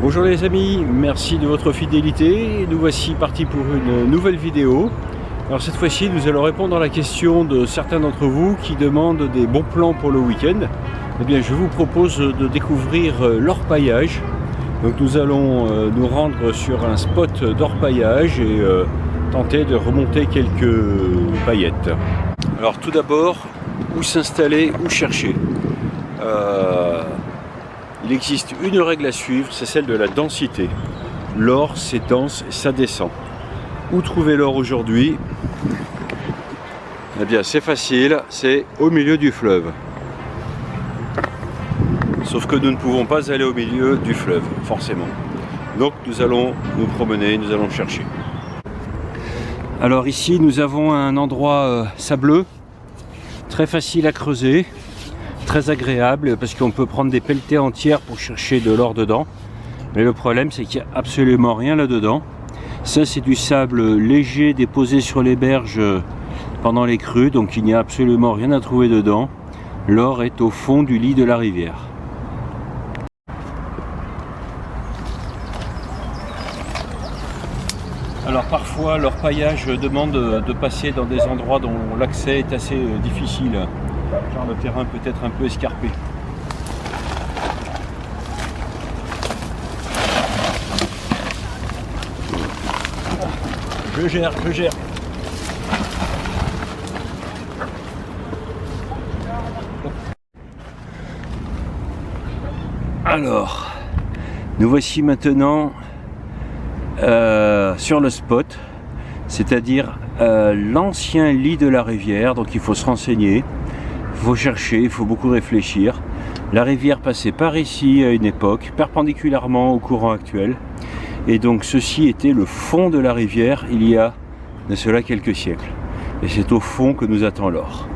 Bonjour les amis, merci de votre fidélité. Nous voici partis pour une nouvelle vidéo. Alors cette fois-ci, nous allons répondre à la question de certains d'entre vous qui demandent des bons plans pour le week-end. Eh bien, je vous propose de découvrir l'orpaillage. Donc nous allons nous rendre sur un spot d'orpaillage et tenter de remonter quelques paillettes. Alors tout d'abord, où s'installer, où chercher. Il existe une règle à suivre, c'est celle de la densité. L'or, c'est dense et ça descend. Où trouver l'or aujourd'hui? Eh bien, c'est facile, c'est au milieu du fleuve. Sauf que nous ne pouvons pas aller au milieu du fleuve, forcément. Donc, nous allons nous promener, nous allons chercher. Alors ici, nous avons un endroit sableux, très facile à creuser. Très agréable parce qu'on peut prendre des pelletées entières pour chercher de l'or dedans, mais le problème c'est qu'il n'y a absolument rien là dedans. Ça c'est du sable léger déposé sur les berges pendant les crues, donc il n'y a absolument rien à trouver dedans. L'or est au fond du lit de la rivière. Alors parfois l'orpaillage demande de passer dans des endroits dont l'accès est assez difficile. Car le terrain peut être un peu escarpé. Je gère. Alors, nous voici maintenant sur le spot, c'est-à-dire l'ancien lit de la rivière, donc il faut se renseigner. Il faut chercher, il faut beaucoup réfléchir. La rivière passait par ici à une époque, perpendiculairement au courant actuel. Et donc ceci était le fond de la rivière il y a de cela quelques siècles. Et c'est au fond que nous attend l'or.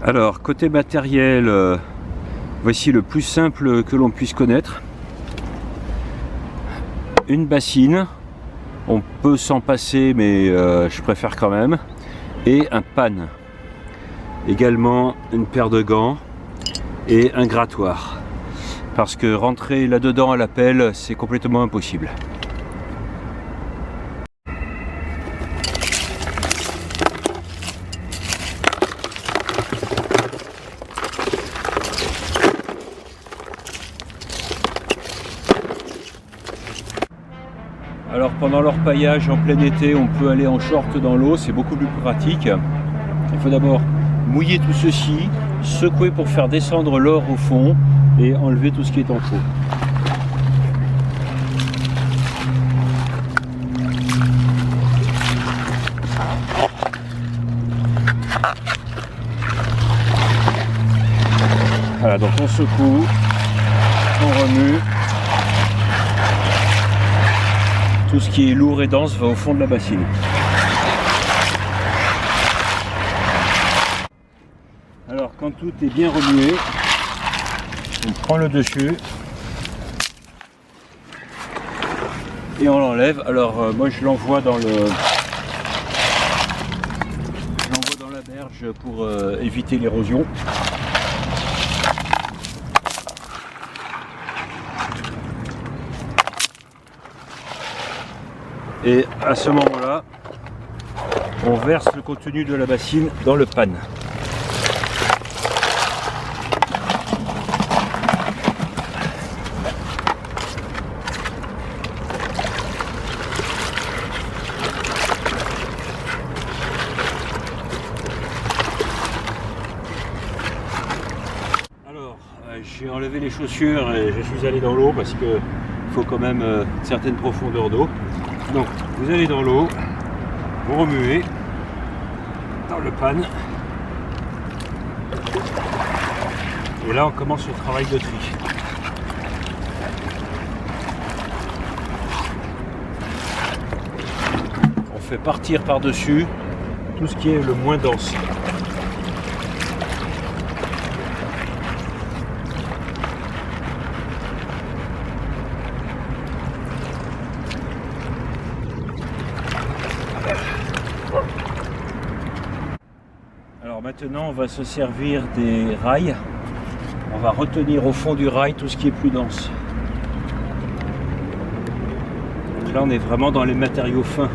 Alors, côté matériel, voici le plus simple que l'on puisse connaître. Une bassine, on peut s'en passer mais je préfère quand même. Et un panne. Également une paire de gants et un grattoir, parce que rentrer là-dedans à la pelle c'est complètement impossible. Alors pendant l'orpaillage en plein été, on peut aller en short dans l'eau, c'est beaucoup plus pratique. Il faut d'abord mouiller tout ceci, secouer pour faire descendre l'or au fond et enlever tout ce qui est en faux. Voilà, donc on secoue, on remue. Tout ce qui est lourd et dense va au fond de la bassine. Alors quand tout est bien remué, on prend le dessus et on l'enlève. Alors moi je l'envoie dans la berge pour éviter l'érosion. Et à ce moment-là, on verse le contenu de la bassine dans le panne. J'ai enlevé les chaussures et je suis allé dans l'eau parce qu'il faut quand même une certaine profondeur d'eau. Donc vous allez dans l'eau, vous remuez dans le panne et là on commence le travail de tri. On fait partir par-dessus tout ce qui est le moins dense. Alors maintenant on va se servir des rails. On va retenir au fond du rail tout ce qui est plus dense. là on est vraiment dans les matériaux fins.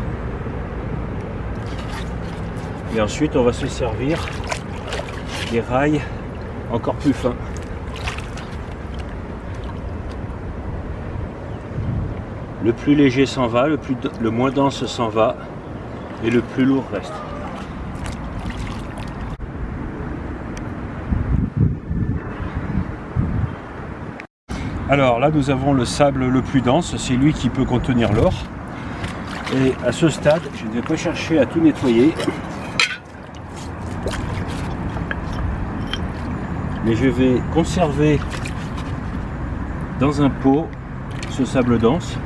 Et ensuite on va se servir des rails encore plus fins. Le plus léger s'en va, le moins dense s'en va et le plus lourd reste. Alors là nous avons le sable le plus dense, c'est lui qui peut contenir l'or. Et à ce stade, je ne vais pas chercher à tout nettoyer. Mais je vais conserver dans un pot ce sable dense.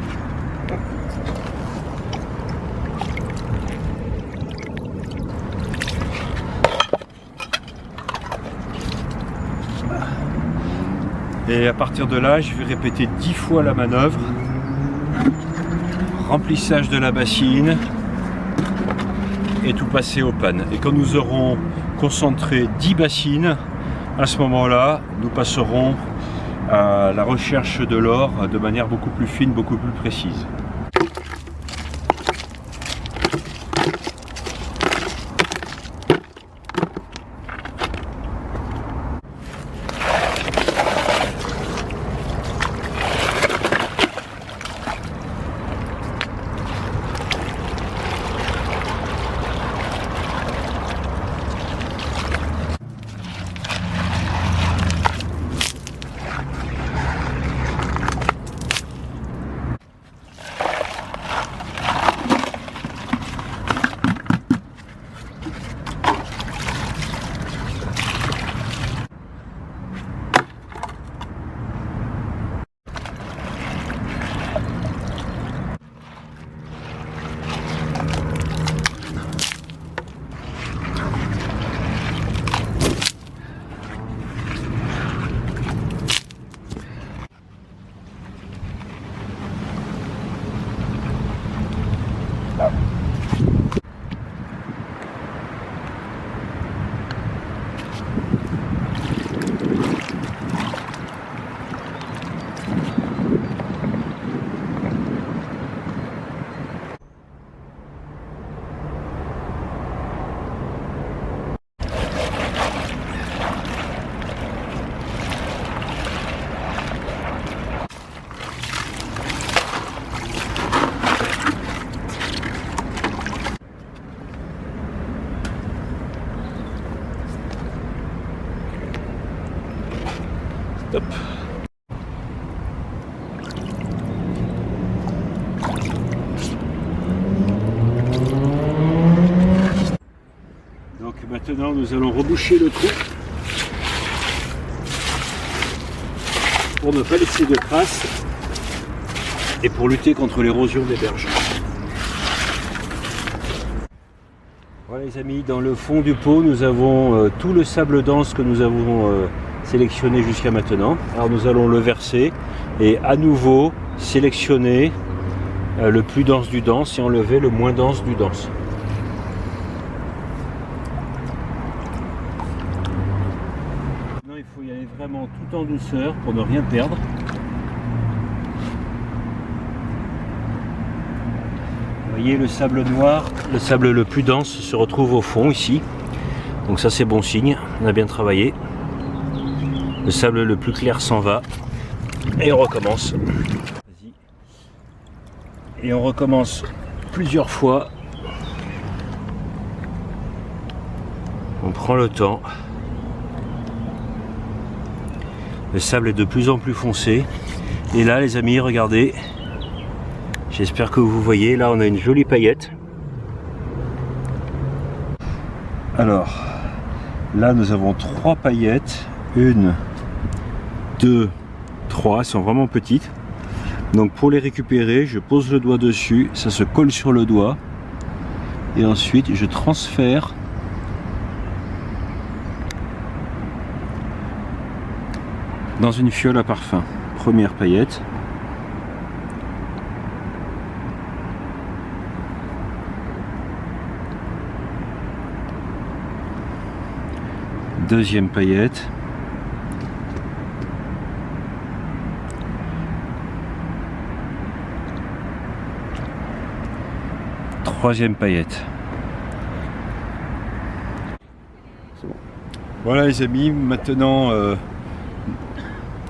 Et à partir de là, je vais répéter 10 fois la manœuvre. Remplissage de la bassine et tout passer aux pannes. Et quand nous aurons concentré 10 bassines, à ce moment-là, nous passerons à la recherche de l'or de manière beaucoup plus fine, beaucoup plus précise. Stop. Donc maintenant nous allons reboucher le trou pour ne pas laisser de traces et pour lutter contre l'érosion des berges. Voilà les amis, dans le fond du pot nous avons tout le sable dense que nous avons sélectionné jusqu'à maintenant. Alors nous allons le verser et à nouveau sélectionner le plus dense du dense et enlever le moins dense du dense. Maintenant il faut y aller vraiment tout en douceur pour ne rien perdre. Vous voyez le sable noir, le sable le plus dense se retrouve au fond ici. Donc ça c'est bon signe, on a bien travaillé. Le sable le plus clair s'en va et on recommence. Et on recommence plusieurs fois. On prend le temps. Le sable est de plus en plus foncé. Et là les amis, regardez. J'espère que vous voyez. Là on a une jolie paillette. Alors, là nous avons 3 paillettes. 1, 2, 3, elles sont vraiment petites. Donc pour les récupérer, je pose le doigt dessus, ça se colle sur le doigt. Et ensuite je transfère dans une fiole à parfum. Première paillette. Deuxième paillette. Troisième paillette. Voilà les amis, maintenant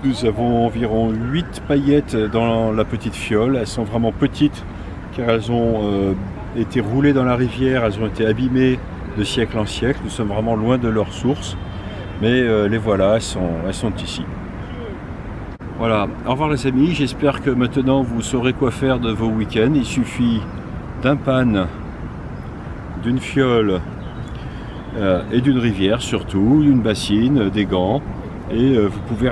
nous avons environ 8 paillettes dans la petite fiole. Elles sont vraiment petites car elles ont été roulées dans la rivière, elles ont été abîmées de siècle en siècle. Nous sommes vraiment loin de leur source, mais les voilà, elles sont ici. Voilà, au revoir les amis, j'espère que maintenant vous saurez quoi faire de vos week-ends. Il suffit d'un pan, d'une fiole et d'une rivière surtout, une bassine, des gants, et vous pouvez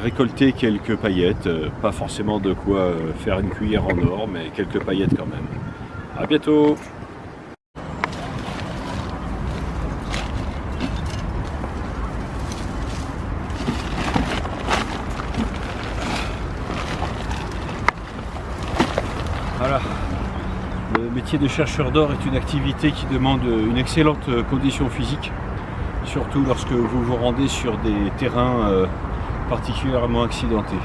récolter quelques paillettes, pas forcément de quoi faire une cuillère en or, mais quelques paillettes quand même. À bientôt. Voilà. Le métier de chercheur d'or est une activité qui demande une excellente condition physique, surtout lorsque vous vous rendez sur des terrains particulièrement accidentés.